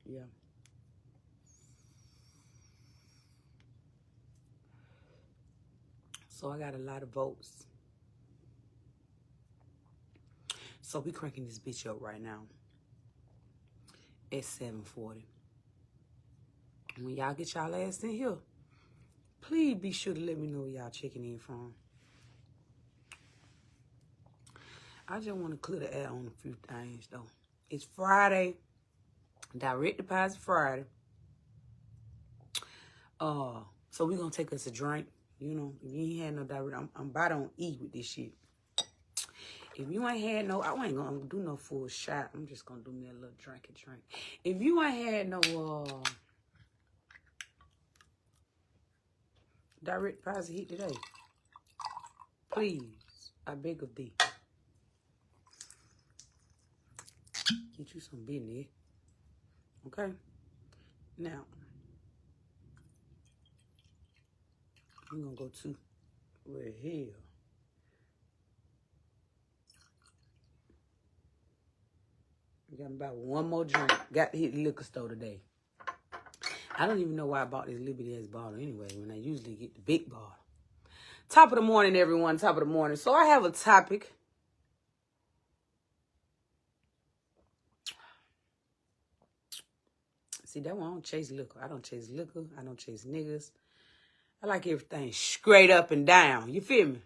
Yeah. So I got a lot of votes. So we cranking this bitch up right now at 7:40. When y'all get y'all ass in here, please be sure to let me know where y'all checking in from. I just want to clear the air on a few things, though. It's Friday. Direct deposit Friday. So we gonna take us a drink. You know, if you ain't had no direct, I'm about on E with this shit. If you ain't had no, I ain't gonna do no full shot. I'm just gonna do me a little drink. If you ain't had no direct deposit hit today, please, I beg of thee, get you some business. Okay? Now, I'm gonna go to where hell. We got about one more drink. Got to hit the liquor store today. I don't even know why I bought this Liberty ass bottle anyway, when I usually get the big bottle. Top of the morning, everyone. Top of the morning. So I have a topic. See, that one, I don't chase liquor. I don't chase liquor. I don't chase niggas. I like everything straight up and down. You feel me?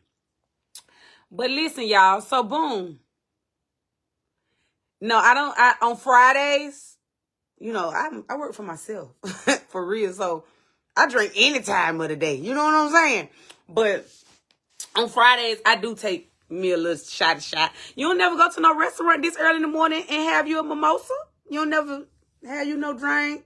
But listen, y'all. So, boom. No, on Fridays, you know, I work for myself. For real. So, I drink any time of the day. You know what I'm saying? But on Fridays, I do take me a little shot. You don't never go to no restaurant this early in the morning and have you a mimosa? You don't never have you no drink.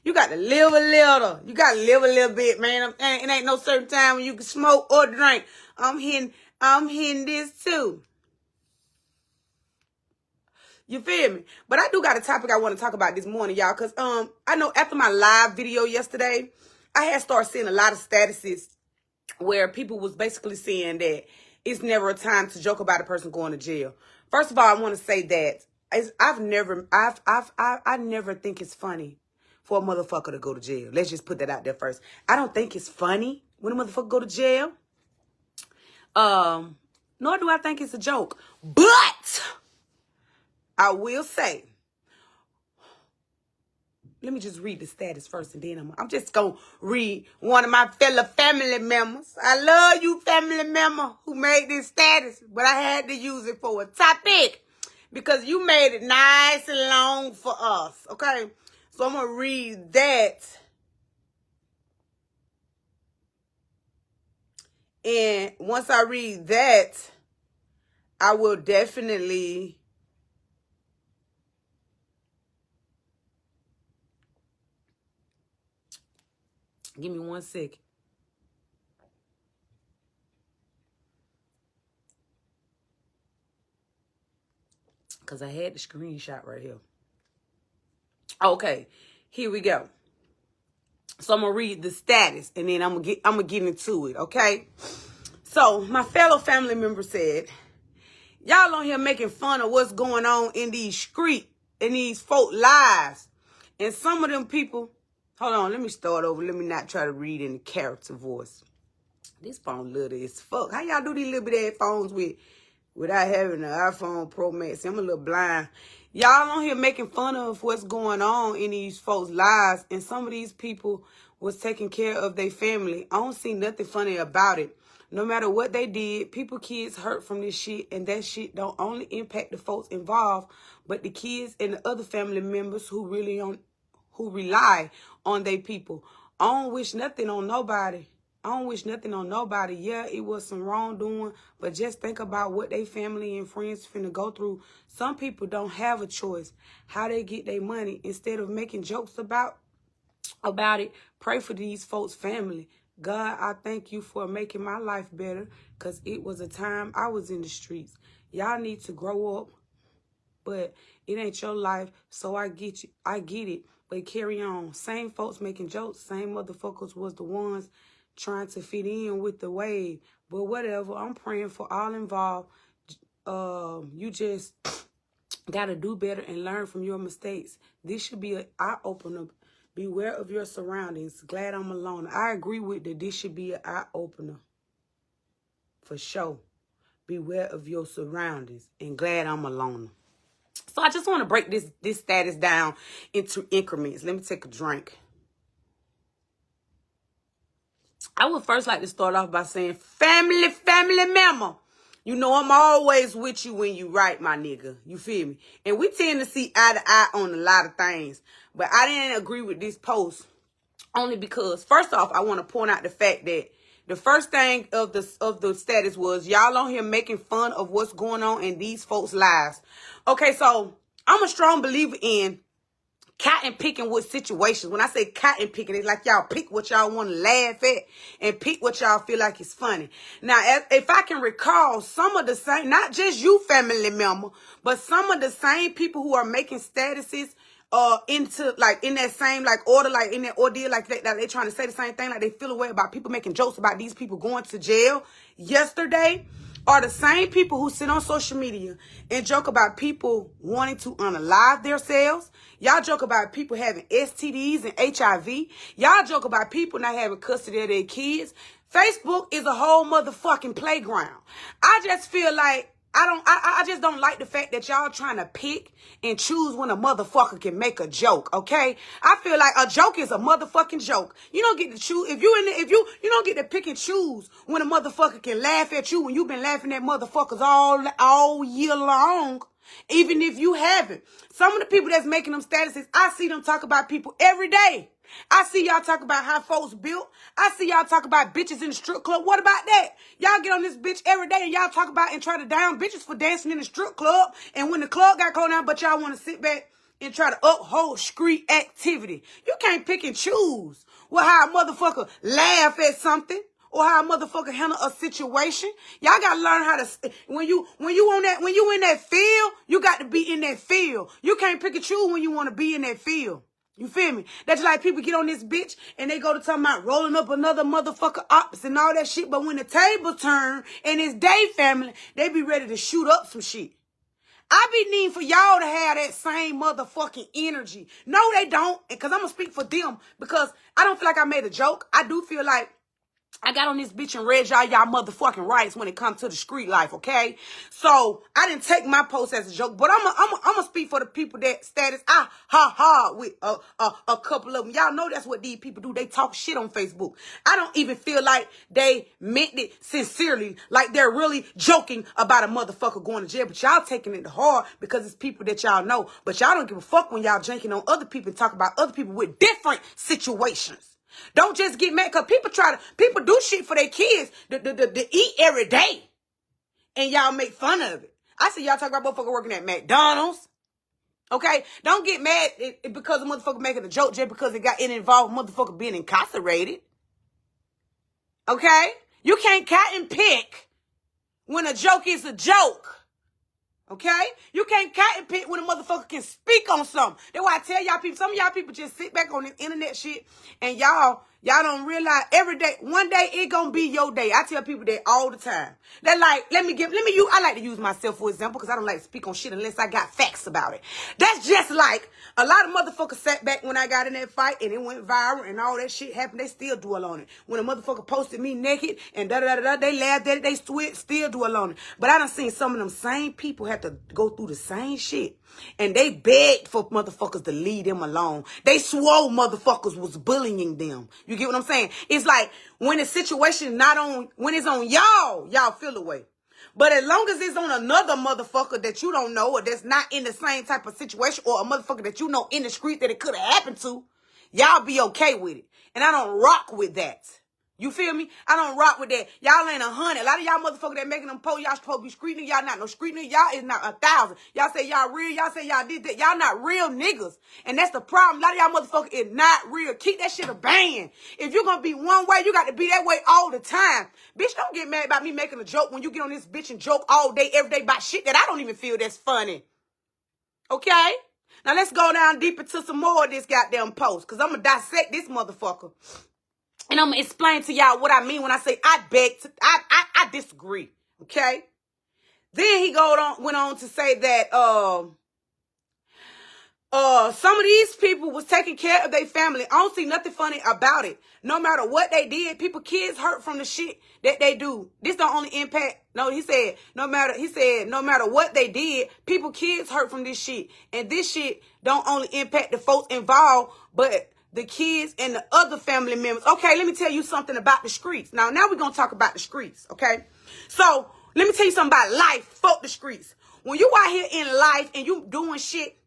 You got to live a little. You got to live a little bit, man. It ain't no certain time when you can smoke or drink. I'm hitting this too. You feel me? But I do got a topic I want to talk about this morning, y'all. Because I know after my live video yesterday, I had started seeing a lot of statuses where people was basically saying that it's never a time to joke about a person going to jail. First of all, I want to say that I never think it's funny for a motherfucker to go to jail. Let's just put that out there first. I don't think it's funny when a motherfucker go to jail. Nor do I think it's a joke. But I will say, let me just read the status first, and then I'm just going to read one of my fellow family members. I love you, family member, who made this status, but I had to use it for a topic because you made it nice and long for us, okay? So I'm going to read that. And once I read that, I will definitely... Give me 1 second. Because I had the screenshot right here. Okay, here we go. So I'm going to read the status, and then I'm gonna get into it, okay? So my fellow family member said, y'all on here making fun of what's going on in these streets, in these folk lives. And some of them people, hold on, let me start over. Let me not try to read in the character voice. This phone little as fuck. How y'all do these little bit of phones without having an iPhone Pro Max? I'm a little blind. Y'all on here making fun of what's going on in these folks' lives. And some of these people was taking care of their family. I don't see nothing funny about it. No matter what they did, kids hurt from this shit. And that shit don't only impact the folks involved, but the kids and the other family members who rely on their people. I don't wish nothing on nobody. Yeah, it was some wrongdoing, but just think about what they family and friends finna go through. Some people don't have a choice how they get their money. Instead of making jokes about it, pray for these folks' family. God, I thank you for making my life better, because it was a time I was in the streets. Y'all need to grow up, but it ain't your life, so I get you. I get it, but carry on. Same folks making jokes, same motherfuckers was the ones trying to fit in with the wave. But whatever, I'm praying for all involved. You just Gotta do better and learn from your mistakes. This should be an eye-opener. Beware of your surroundings. Glad I'm alone. I agree with that. This should be an eye-opener. For sure. Beware of your surroundings. And glad I'm alone. So I just want to break this status down into increments. Let me take a drink. I would first like to start off by saying, family member. You know I'm always with you when you right, my nigga. You feel me? And we tend to see eye to eye on a lot of things. But I didn't agree with this post only because, first off, I want to point out the fact that the first thing of the status was y'all on here making fun of what's going on in these folks' lives. Okay, so I'm a strong believer in cotton picking with situations. When I say cotton picking, it's like y'all pick what y'all want to laugh at and pick what y'all feel like is funny. Now, if I can recall, some of the same, not just you family member, but some of the same people who are making statuses into like in that same like order, like in that ordeal, like they trying to say the same thing, like they feel away about people making jokes about these people going to jail yesterday, are the same people who sit on social media and joke about people wanting to unalive themselves. Y'all joke about people having STDs and HIV. Y'all joke about people not having custody of their kids. Facebook is a whole motherfucking playground. I just feel like I just don't like the fact that y'all trying to pick and choose when a motherfucker can make a joke, okay? I feel like a joke is a motherfucking joke. You don't get to choose if you don't get to pick and choose when a motherfucker can laugh at you when you've been laughing at motherfuckers all year long. Even if you haven't. Some of the people that's making them statuses, I see them talk about people every day. I see y'all talk about how folks built. I see y'all talk about bitches in the strip club. What about that? Y'all get on this bitch every day and y'all talk about and try to down bitches for dancing in the strip club. And when the club got closed down, but y'all want to sit back and try to uphold street activity. You can't pick and choose. Well, how a motherfucker laugh at something or how a motherfucker handle a situation. Y'all gotta learn how to, when you in that field, you got to be in that field. You can't pick and choose when you want to be in that field. You feel me? That's like people get on this bitch and they go to talking about rolling up another motherfucker ops and all that shit. But when the table turn and it's they family, they be ready to shoot up some shit. I be needing for y'all to have that same motherfucking energy. No, they don't. Because I'm going to speak for them. Because I don't feel like I made a joke. I do feel like I got on this bitch and read y'all motherfucking rights when it comes to the street life, okay? So I didn't take my post as a joke, but I'm gonna speak for the people that status with a couple of them. Y'all know that's what these people do. They talk shit on Facebook. I don't even feel like they meant it sincerely, like they're really joking about a motherfucker going to jail. But y'all taking it hard because it's people that y'all know. But y'all don't give a fuck when y'all janking on other people and talk about other people with different situations. Don't just get mad because people do shit for their kids to eat every day. And y'all make fun of it. I see y'all talk about motherfucker working at McDonald's. Okay? Don't get mad because a motherfucker making a joke just because it involved motherfucker being incarcerated. Okay? You can't cut and pick when a joke is a joke. Okay? You can't cut and pick when a motherfucker can speak on something. That's why I tell y'all people, some of y'all people just sit back on this internet shit and y'all don't realize every day, one day it gonna be your day. I tell people that all the time. That like, I like to use myself for example because I don't like to speak on shit unless I got facts about it. That's just like a lot of motherfuckers sat back when I got in that fight and it went viral and all that shit happened. They still dwell on it. When a motherfucker posted me naked and da-da-da-da-da, they laughed at it, they still dwell on it. But I done seen some of them same people have to go through the same shit. And they begged for motherfuckers to leave them alone. They swore motherfuckers was bullying them. You get what I'm saying? It's like when the situation when it's on y'all feel away. But as long as it's on another motherfucker that you don't know or that's not in the same type of situation or a motherfucker that you know in the street that it could have happened to, y'all be okay with it. And I don't rock with that. You feel me? I don't rock with that. Y'all ain't 100. A lot of y'all motherfuckers that making them posts, y'all supposed to be street niggas. Y'all not no street niggas. Y'all is not 1,000. Y'all say y'all real. Y'all say y'all did that. Y'all not real niggas. And that's the problem. A lot of y'all motherfuckers is not real. Keep that shit a band. If you're gonna be one way, you got to be that way all the time. Bitch, don't get mad about me making a joke when you get on this bitch and joke all day, every day about shit that I don't even feel that's funny. Okay? Now let's go down deep into some more of this goddamn post. Because I'm gonna dissect this motherfucker. And I'm going to explain to y'all what I mean when I say I disagree. Okay? Then he went on to say that Some of these people was taking care of their family. I don't see nothing funny about it. No matter what they did, kids hurt from the shit that they do. This don't only impact, he said no matter what they did, kids hurt from this shit. And this shit don't only impact the folks involved, but the kids and the other family members. Okay, let me tell you something about the streets. Now we're going to talk about the streets, okay? So, let me tell you something about life. Fuck the streets. When you out here in life and you doing shit,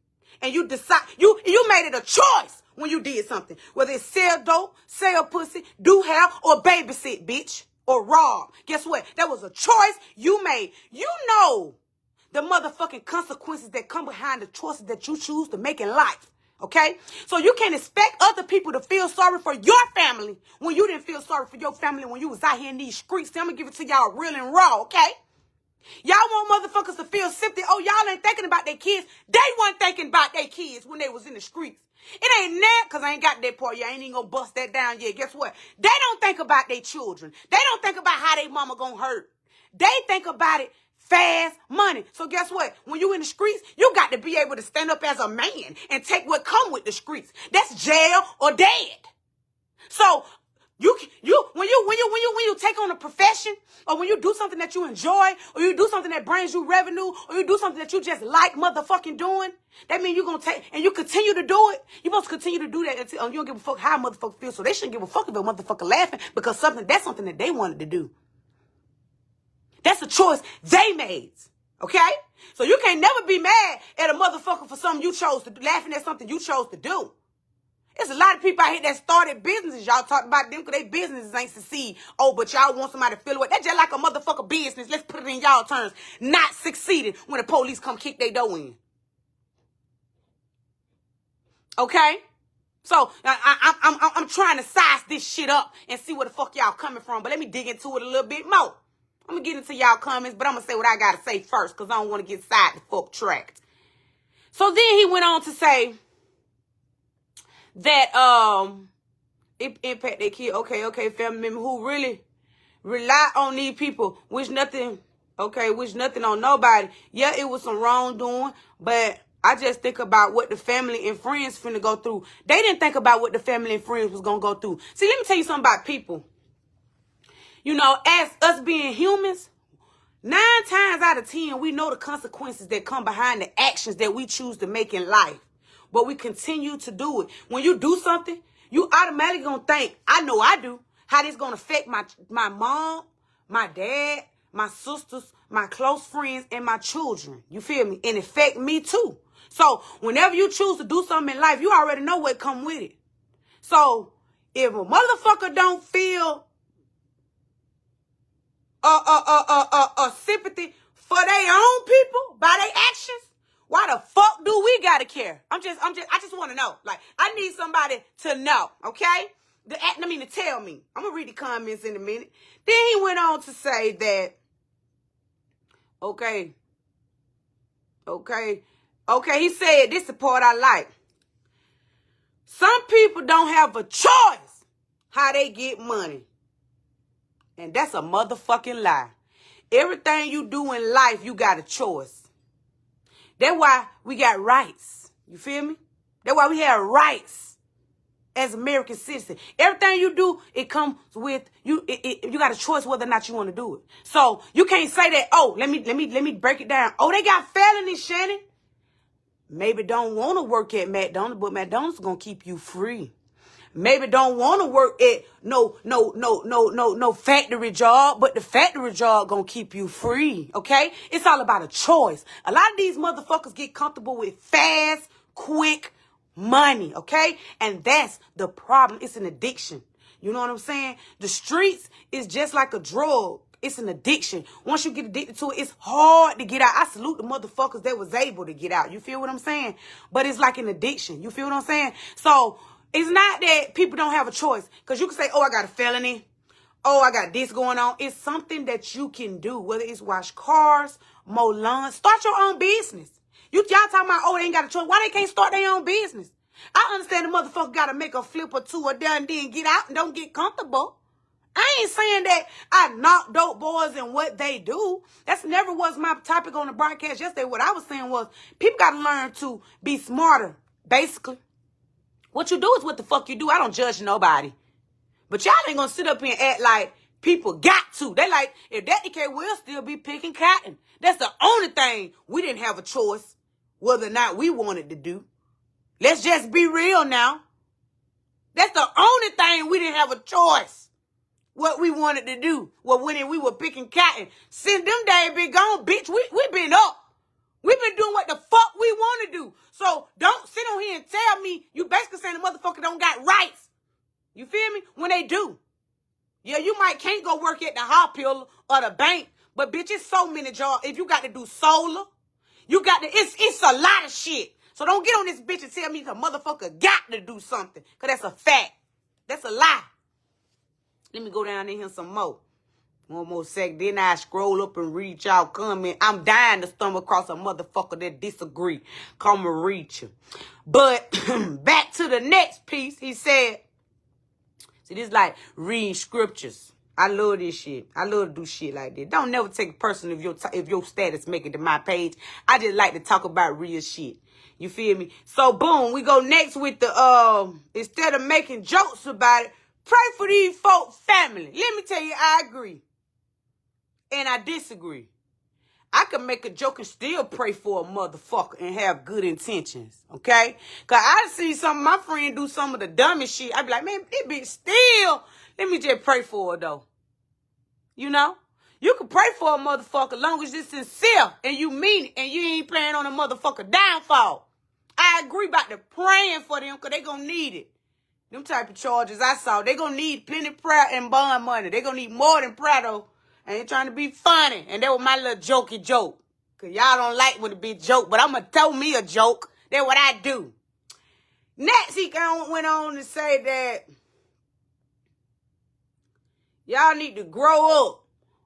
and you decide, you made it a choice when you did something. Whether it's sell dope, sell pussy, do hair, or babysit, bitch, or rob. Guess what? That was a choice you made. You know the motherfucking consequences that come behind the choices that you choose to make in life. Okay? So you can't expect other people to feel sorry for your family when you didn't feel sorry for your family when you was out here in these streets. I'm going to give it to y'all real and raw, okay? Y'all want motherfuckers to feel sympathy. Oh, y'all ain't thinking about their kids. They weren't thinking about their kids when they was in the streets. It ain't that, because I ain't got that part yet. I ain't even gonna bust that down yet. Guess what? They don't think about their children. They don't think about how their mama gonna hurt. They think about it fast money. So guess what? When you in the streets, you got to be able to stand up as a man and take what come with the streets. That's jail or dead. So when you take on a profession, or when you do something that you enjoy, or you do something that brings you revenue, or you do something that you just like motherfucking doing, that means you're gonna take and you continue to do it. You're supposed to continue to do that until you don't give a fuck how a motherfucker feels. So they shouldn't give a fuck if a motherfucker laughing because that's something that they wanted to do. That's a choice they made. Okay? So you can't never be mad at a motherfucker for something you chose to do, laughing at something you chose to do. There's a lot of people out here that started businesses. Y'all talk about them because their businesses ain't succeed. Oh, but y'all want somebody to feel away. That's just like a motherfucker business. Let's put it in y'all terms. Not succeeding when the police come kick their door in. Okay? So, I'm trying to size this shit up and see where the fuck y'all coming from. But let me dig into it a little bit more. I'm going to get into y'all comments, but I'm going to say what I got to say first because I don't want to get side the fuck tracked. So then he went on to say that it impact their kid. Okay, family member who really rely on these people, wish nothing on nobody. Yeah, it was some wrongdoing, but I just think about what the family and friends finna go through. They didn't think about what the family and friends was gonna go through. See, let me tell you something about people. You know, as us being humans, 9 times out of 10, we know the consequences that come behind the actions that we choose to make in life. But we continue to do it. When you do something, you automatically gonna think, I know I do, how this gonna affect my mom, my dad, my sisters, my close friends, and my children. You feel me? And affect me too. So whenever you choose to do something in life, you already know what come with it. So if a motherfucker don't feel sympathy for their own people by their actions, why the fuck do we gotta care? I just want to know. Like, I need somebody to know, okay? To tell me. I'm gonna read the comments in a minute. Then he went on to say that, okay, he said, this is the part I like. Some people don't have a choice how they get money. And that's a motherfucking lie. Everything you do in life, you got a choice. That's why we got rights. You feel me? That's why we have rights as American citizens. Everything you do, it comes with you. You got a choice whether or not you want to do it. So you can't say that. Oh, let me break it down. Oh, they got felonies, Shannon. Maybe don't want to work at McDonald's, but McDonald's gonna keep you free. Maybe don't want to work at no factory job, but the factory job gonna keep you free, okay? It's all about a choice. A lot of these motherfuckers get comfortable with fast, quick money, okay? And that's the problem. It's an addiction. You know what I'm saying? The streets is just like a drug. It's an addiction. Once you get addicted to it, it's hard to get out. I salute the motherfuckers that was able to get out. You feel what I'm saying? But it's like an addiction. You feel what I'm saying? So it's not that people don't have a choice. Because you can say, oh, I got a felony. Oh, I got this going on. It's something that you can do. Whether it's wash cars, mow lawns. Start your own business. Y'all talking about, oh, they ain't got a choice. Why they can't start their own business? I understand the motherfucker got to make a flip or two or down, then get out and don't get comfortable. I ain't saying that I knock dope boys and what they do. That's never was my topic on the broadcast yesterday. What I was saying was people got to learn to be smarter Basically. What you do is what the fuck you do. I don't judge nobody. But y'all ain't gonna sit up here and act like people got to. They like, if that the case, we'll still be picking cotton. That's the only thing we didn't have a choice whether or not we wanted to do. Let's just be real now. That's the only thing we didn't have a choice what we wanted to do. Well, when we were picking cotton. Since them days been gone, bitch, we been up. We've been doing what the fuck we want to do. So don't sit on here and tell me you basically saying the motherfucker don't got rights. You feel me? When they do. Yeah, you can't go work at the hospital or the bank, but bitch, it's so many jobs. If you got to do solar, you got to, it's a lot of shit. So don't get on this bitch and tell me the motherfucker got to do something, because that's a fact. That's a lie. Let me go down in here some more. One more sec, then I scroll up and read y'all comment. I'm dying to stumble across a motherfucker that disagree. Come and reach you. But back to the next piece, he said, see, this like reading scriptures. I love this shit. I love to do shit like this. Don't never take a person if your status make it to my page. I just like to talk about real shit. You feel me? So boom, we go next with the instead of making jokes about it, pray for these folk family. Let me tell you, I agree. And I disagree. I can make a joke and still pray for a motherfucker and have good intentions, okay? Because I see some of my friends do some of the dumbest shit. I be like, man, this bitch still, let me just pray for her, though. You know? You can pray for a motherfucker as long as it's sincere and you mean it and you ain't playing on a motherfucker downfall. I agree about the praying for them because they going to need it. Them type of charges I saw, they going to need plenty of prayer and bond money. They going to need more than prayer, though. I ain't trying to be funny. And that was my little jokey joke. Because y'all don't like when it be joke. But I'm going to tell me a joke. That's what I do. Next, he went on to say that y'all need to grow up.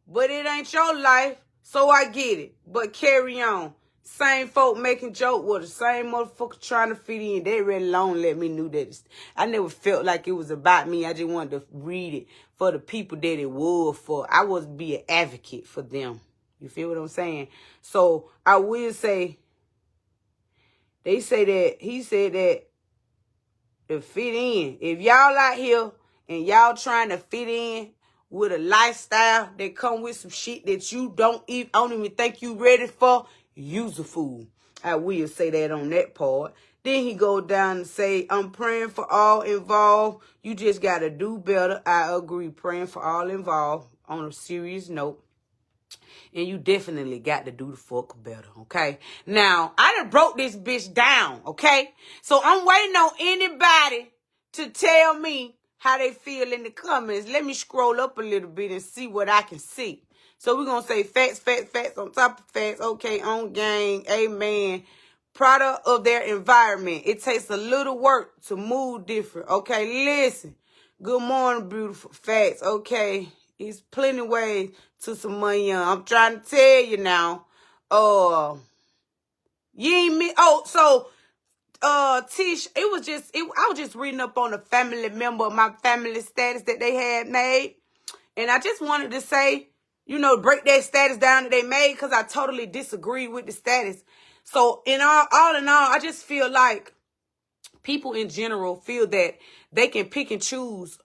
But it ain't your life. So I get it. But carry on. Same folk making joke with the same motherfucker trying to fit in. They really long let me know that. I never felt like it was about me. I just wanted to read it for the people that it was for. I was be an advocate for them. You feel what I'm saying? So I will say, he said that to fit in. If y'all out here and y'all trying to fit in with a lifestyle that come with some shit that you don't even think you ready for, use a fool. I will say that on that part. Then he go down and say, I'm praying for all involved. You just got to do better. I agree. Praying for all involved on a serious note. And you definitely got to do the fuck better, okay? Now, I done broke this bitch down, okay? So I'm waiting on anybody to tell me how they feel in the comments. Let me scroll up a little bit and see what I can see. So we're going to say facts, facts, facts on top of facts. Okay, on gang, amen. Product of their environment. It takes a little work to move different. Okay, listen. Good morning, beautiful. Facts, okay. It's plenty ways to some money. I'm trying to tell you now. You ain't me. Oh, so Tish, I was just reading up on a family member of my family status that they had made. And I just wanted to say, you know, break that status down that they made, because I totally disagree with the status. So all in all, I just feel like people in general feel that they can pick and choose.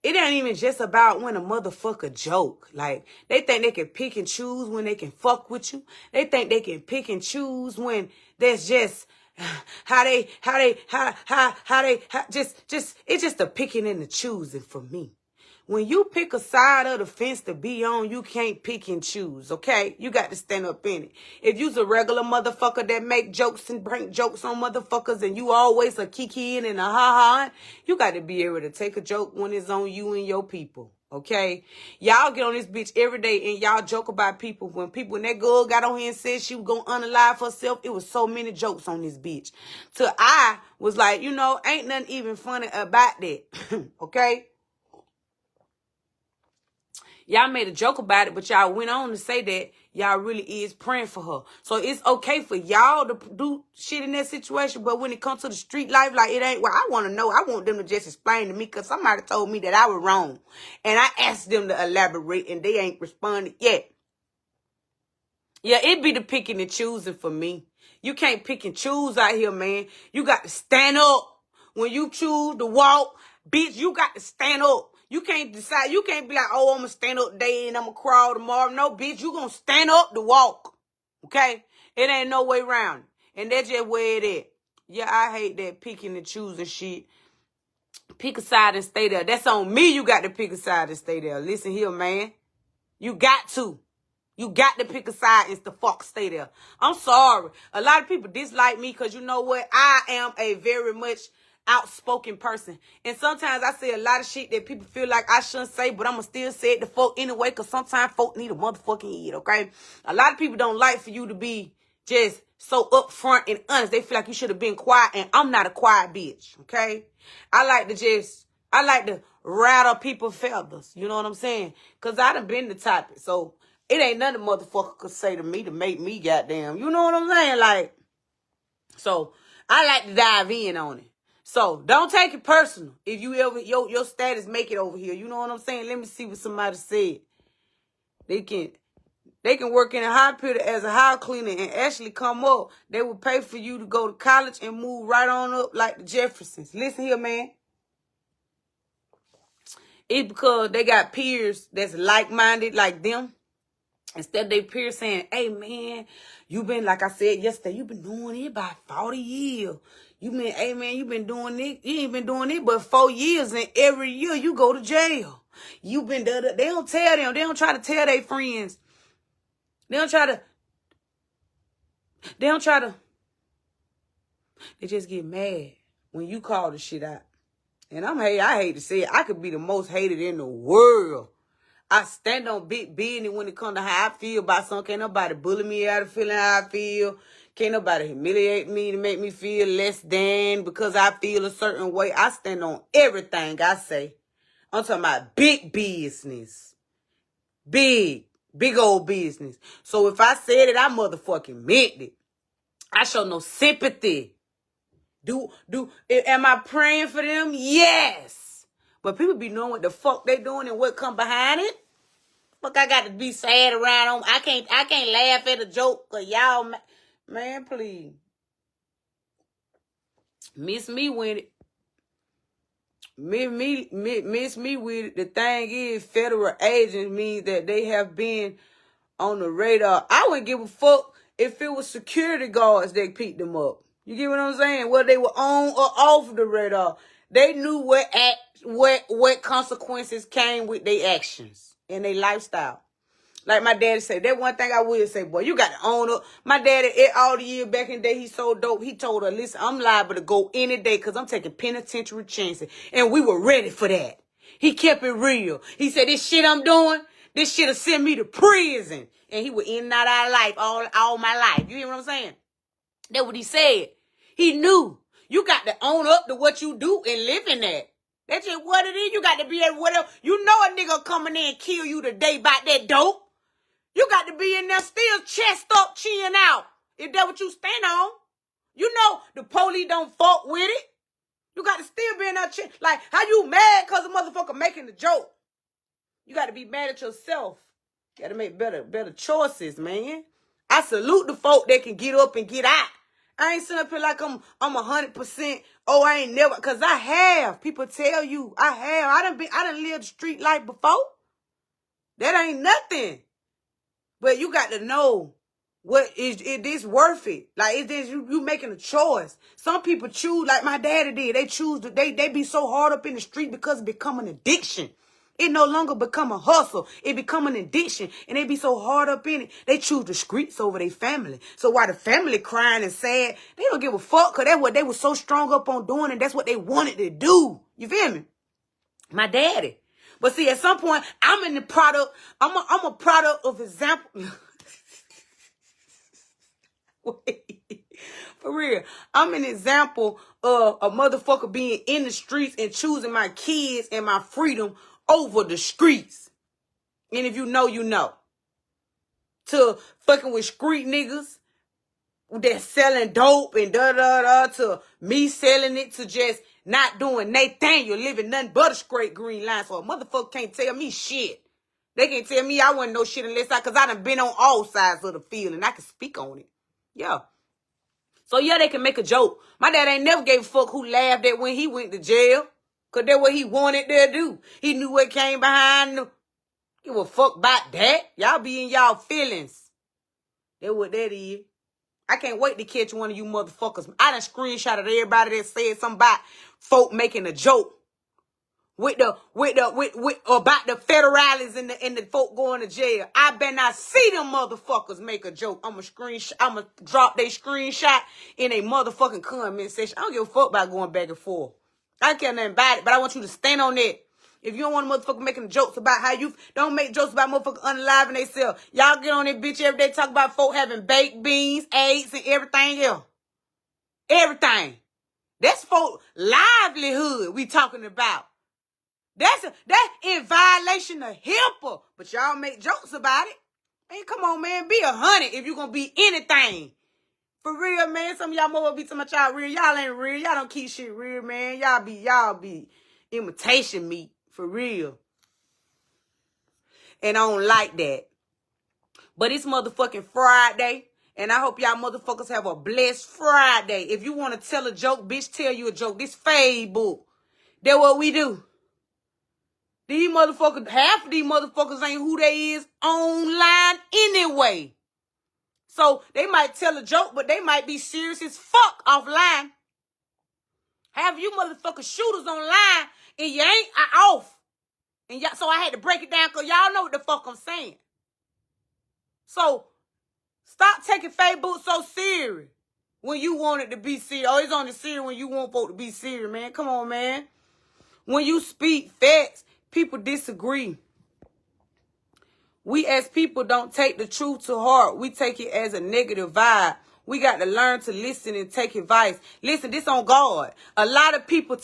It ain't even just about when a motherfucker joke. Like, they think they can pick and choose when they can fuck with you. They think they can pick and choose when that's just it's just the picking and the choosing for me. When you pick a side of the fence to be on, you can't pick and choose, okay? You got to stand up in it. If you's a regular motherfucker that make jokes and bring jokes on motherfuckers and you always a kikiing and a ha-ha, you got to be able to take a joke when it's on you and your people, okay? Y'all get on this bitch every day and y'all joke about people. When that girl got on here and said she was going to unalive herself, it was so many jokes on this bitch. So I was like, you know, ain't nothing even funny about that, okay? Y'all made a joke about it, but y'all went on to say that y'all really is praying for her. So it's okay for y'all to do shit in that situation, but when it comes to the street life, like, it ain't what I want to know. I want them to just explain to me, because somebody told me that I was wrong. And I asked them to elaborate, and they ain't responded yet. Yeah, it be the picking and choosing for me. You can't pick and choose out here, man. You got to stand up. When you choose to walk, bitch, you got to stand up. You can't decide. You can't be like, oh, I'm going to stand up today and I'm going to crawl tomorrow. No, bitch, you going to stand up to walk. Okay? It ain't no way around. And that's just where it is. Yeah, I hate that picking and choosing shit. Pick a side and stay there. That's on me. You got to pick a side and stay there. Listen here, man. You got to. You got to pick a side and the fuck stay there. I'm sorry. A lot of people dislike me because you know what? I am a very much outspoken person. And sometimes I say a lot of shit that people feel like I shouldn't say, but I'm going to still say it to folk anyway because sometimes folk need a motherfucking head, okay? A lot of people don't like for you to be just so upfront and honest. They feel like you should have been quiet, and I'm not a quiet bitch, okay? I like to rattle people's feathers. You know what I'm saying? Because I done been the topic. So it ain't nothing motherfucker could say to me to make me goddamn. You know what I'm saying? Like, so I like to dive in on it. So don't take it personal. If you ever, your status make it over here. You know what I'm saying? Let me see what somebody said. They can work in a hospital as a house cleaner and actually come up. They will pay for you to go to college and move right on up like the Jeffersons. Listen here, man. It's because they got peers that's like-minded like them. Instead of they peers saying, hey, man, you been, like I said yesterday, you been doing it about 40 years. You been, hey, man, you been doing it. You ain't been doing it but 4 years, and every year you go to jail. You been, they don't tell them. They don't try to tell their friends. They just get mad when you call the shit out. And I hate to say it, I could be the most hated in the world. I stand on big business when it comes to how I feel about something. Can't nobody bully me out of feeling how I feel. Can't nobody humiliate me to make me feel less than because I feel a certain way. I stand on everything I say. I'm talking about big business. Big old business. So if I said it, I motherfucking meant it. I show no sympathy. Am I praying for them? Yes. But people be knowing what the fuck they doing and what come behind it. Fuck, I got to be sad around them. I can't laugh at a joke cause y'all, man, please. Miss me with it. Miss me with it. The thing is, federal agents means that they have been on the radar. I wouldn't give a fuck if it was security guards that picked them up. You get what I'm saying? Whether they were on or off the radar, they knew what consequences came with their actions and their lifestyle. Like my daddy said, that one thing I will say, boy, you got to own up. My daddy, all the years back in the day, he so dope. He told her, listen, I'm liable to go any day because I'm taking penitentiary chances. And we were ready for that. He kept it real. He said, this shit I'm doing, this shit'll send me to prison. And he would in and out of our life all my life. You hear what I'm saying? That's what he said. He knew. You got to own up to what you do and live in that. That's just what it is. You got to be at whatever. You know a nigga coming in and kill you today by that dope. You got to be in there still chest up, chin out. If that's what you stand on. You know the police don't fuck with it. You got to still be in that chin. Like, how you mad because a motherfucker making the joke? You got to be mad at yourself. You got to make better choices, man. I salute the folk that can get up and get out. I ain't sitting up here like I'm 100%. Oh, I ain't never, because I have. People tell you I have. I done lived the street life before. That ain't nothing. But you got to know what is this worth it? Like, is this you making a choice? Some people choose, like my daddy did. They choose to they be so hard up in the street because it become an addiction. It no longer become a hustle. It become an addiction. And they be so hard up in it. They choose the streets over their family. So while the family crying and sad, they don't give a fuck because that's what they were so strong up on doing, and that's what they wanted to do. You feel me? My daddy. But see, at some point, I'm in the product. I'm a product of example. For real. I'm an example of a motherfucker being in the streets and choosing my kids and my freedom over the streets. And if you know, you know. To fucking with street niggas that's selling dope and da-da-da, to me selling it, to just not doing Nathaniel, living nothing but a straight green line. So a motherfucker can't tell me shit. They can't tell me I wouldn't know shit unless because I done been on all sides of the field and I can speak on it. Yeah. So, yeah, they can make a joke. My dad ain't never gave a fuck who laughed at when he went to jail. Because that's what he wanted to do. He knew what came behind him. Give a fuck about that. Y'all be in y'all feelings. That's what that is. I can't wait to catch one of you motherfuckers. I done screenshotted everybody that said something about folk making a joke. With about the federales and the folk going to jail. I better not see them motherfuckers make a joke. I'ma drop their screenshot in a motherfucking comment section. I don't give a fuck about going back and forth. I don't care nothing about it, but I want you to stand on that. If you don't want a motherfucker making jokes about how you don't make jokes about motherfuckers unaliving themselves. Y'all get on that bitch every day talk about folk having baked beans, eggs, and everything else. Everything. That's folk livelihood we talking about. That's in violation of HIPAA. But y'all make jokes about it. Man, come on, man. Be 100 if you gonna be anything. For real, man. Some of y'all mother be talking about y'all real. Y'all ain't real. Y'all don't keep shit real, man. Y'all be imitation meat. For real. And I don't like that. But it's motherfucking Friday. And I hope y'all motherfuckers have a blessed Friday. If you want to tell a joke, bitch, tell you a joke. This Facebook. That's what we do. These motherfuckers, half of these motherfuckers ain't who they is online anyway. So they might tell a joke, but they might be serious as fuck offline. Half of you motherfuckers shooters online and you ain't off. And so I had to break it down because y'all know what the fuck I'm saying. So stop taking Facebook so serious when you want it to be serious. Oh, it's only serious when you want folk to be serious, man. Come on, man. When you speak facts, people disagree. We as people don't take the truth to heart. We take it as a negative vibe. We got to learn to listen and take advice. Listen, this on God. A lot of people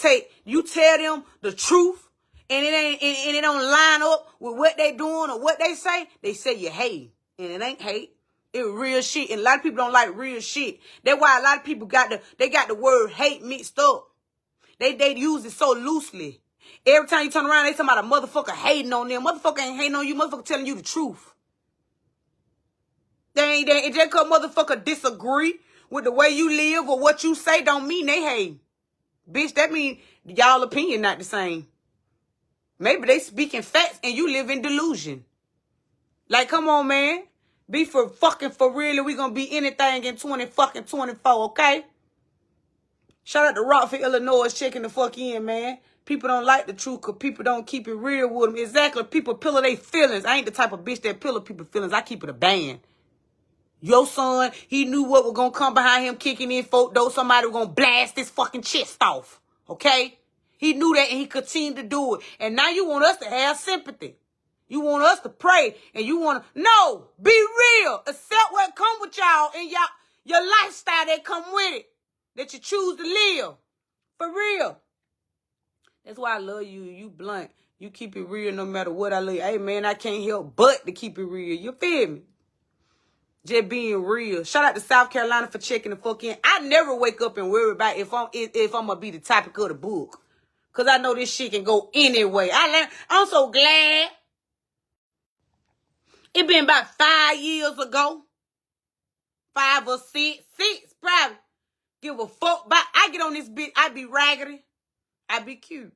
you tell them the truth and it don't line up with what they doing or what they say you hate. And it ain't hate. It's real shit. And a lot of people don't like real shit. That's why a lot of people got the word hate mixed up. They use it so loosely. Every time you turn around, they talking about a motherfucker hating on them. Motherfucker ain't hating on you. Motherfucker telling you the truth. They just cause motherfucker disagree with the way you live or what you say don't mean they hate. Bitch, that mean y'all opinion not the same. Maybe they speaking facts and you live in delusion. Like, come on, man. Be for real and we gonna be anything in 2024, okay? Shout out to Rockford, Illinois, checking the fuck in, man. People don't like the truth because people don't keep it real with them. Exactly. People pillow their feelings. I ain't the type of bitch that pillow people's feelings. I keep it a band. Your son, he knew what was going to come behind him kicking in folk, though somebody was going to blast his fucking chest off. Okay? He knew that and he continued to do it. And now you want us to have sympathy. You want us to pray and you want to, no, be real. Accept what come with y'all and your lifestyle that come with it. That you choose to live. For real. That's why I love you. You blunt. You keep it real no matter what I love you. Hey, man, I can't help but to keep it real. You feel me? Just being real. Shout out to South Carolina for checking the fuck in. I never wake up and worry about if I'm going to be the topic of the book. Because I know this shit can go anyway. I'm so glad. It been about 5 years ago. 5 or 6. 6, probably. Give a fuck about. I get on this bitch. I be raggedy. I be cute.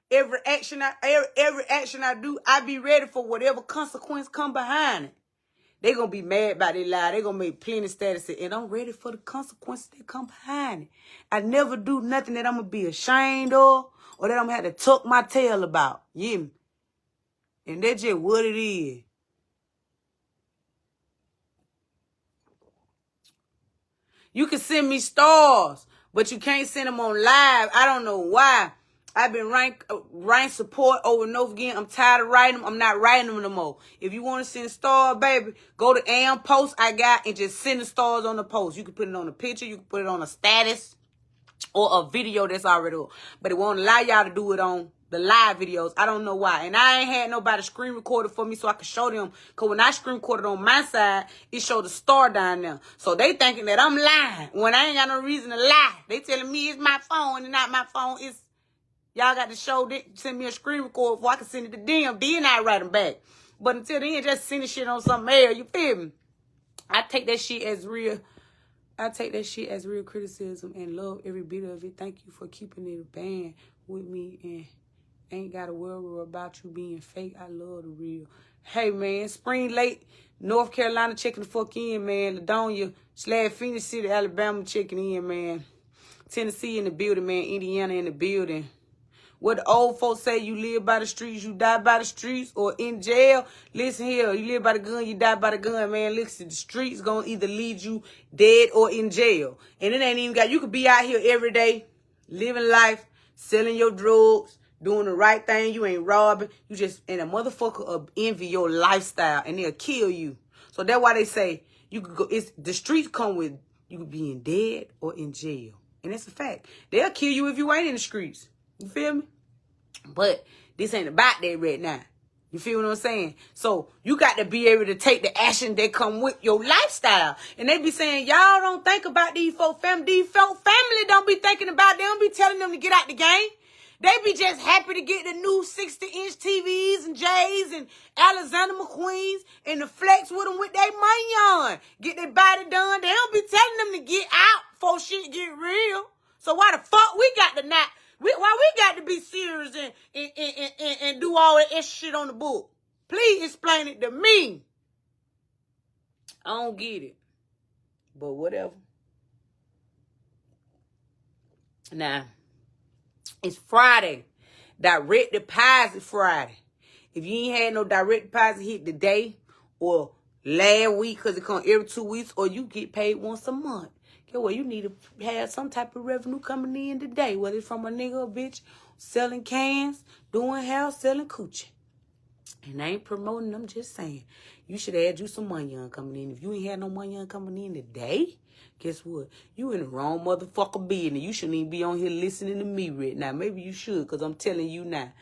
Every action I do, I be ready for whatever consequence come behind it. They gonna be mad about their lie. They gonna make plenty status, and I'm ready for the consequences that come behind it. I never do nothing that I'm gonna be ashamed of or that I'm gonna have to tuck my tail about. Yeah. And that's just what it is. You can send me stars, but you can't send them on live. I don't know why. I've been writing support over and over again. I'm tired of writing them. I'm not writing them no more. If you want to send stars, baby, go to AM post I got and just send the stars on the post. You can put it on a picture. You can put it on a status or a video that's already up. But it won't allow y'all to do it on the live videos. I don't know why. And I ain't had nobody screen record it for me so I can show them. Because when I screen recorded on my side, it showed the star down there. So they thinking that I'm lying when I ain't got no reason to lie. They telling me it's my phone and not my phone. It's y'all got to send me a screen record before I can send it to them. Then I write them back. But until then, just send the shit on something else. You feel me? I take that shit as real I take that shit as real criticism and love every bit of it. Thank you for keeping it a band with me and ain't got to worry about you being fake. I love the real. Hey, man, Spring Lake, North Carolina checking the fuck in, man. Ladonia / Phoenix City, Alabama checking in, man. Tennessee in the building, man. Indiana in the building. What the old folks say, you live by the streets, you die by the streets, or in jail. Listen here, you live by the gun, you die by the gun, man. Listen, the streets gonna either lead you dead or in jail. And it ain't even got, you could be out here every day, living life, selling your drugs, doing the right thing. You ain't robbing. You just, and a motherfucker will envy your lifestyle and they'll kill you. So that's why they say, you could go, it's, the streets come with you being dead or in jail. And that's a fact. They'll kill you if you ain't in the streets. You feel me? But this ain't about that right now. You feel what I'm saying? So you got to be able to take the action that come with your lifestyle. And they be saying, y'all don't think about these folk family. These folk family don't be thinking about, they don't be telling them to get out the game. They be just happy to get the new 60-inch TVs and J's and Alexander McQueens and the flex with them with their money on. Get their body done. They don't be telling them to get out before shit get real. So why the fuck we got to not... Why we got to be serious and do all that extra shit on the book? Please explain it to me. I don't get it. But whatever. Now, it's Friday. Direct deposit Friday. If you ain't had no direct deposit hit today or last week, because it comes every 2 weeks, or you get paid once a month. Okay, well, you need to have some type of revenue coming in today, whether it's from a nigga or bitch selling cans, doing hair, selling coochie. And I ain't promoting, I'm just saying. You should add you some money on coming in. If you ain't had no money on coming in today, guess what? You in the wrong motherfucker business. You shouldn't even be on here listening to me right now. Maybe you should, because I'm telling you now.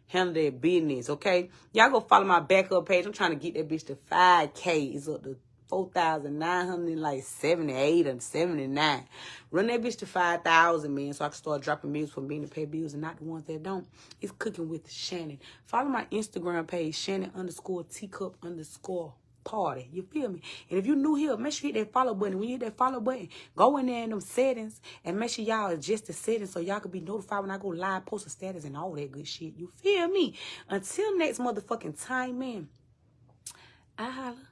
Handle that business, okay? Y'all go follow my backup page. I'm trying to get that bitch to 5K. It's up to 4,978 and 79. Run that bitch to 5,000, man, so I can start dropping bills for me to pay bills and not the ones that don't. It's Cooking with Shannon. Follow my Instagram page, Shannon_teacup_party. You feel me? And if you new here, make sure you hit that follow button. When you hit that follow button, go in there in them settings and make sure y'all adjust the settings so y'all can be notified when I go live, post a status and all that good shit. You feel me? Until next motherfucking time, man. I holla.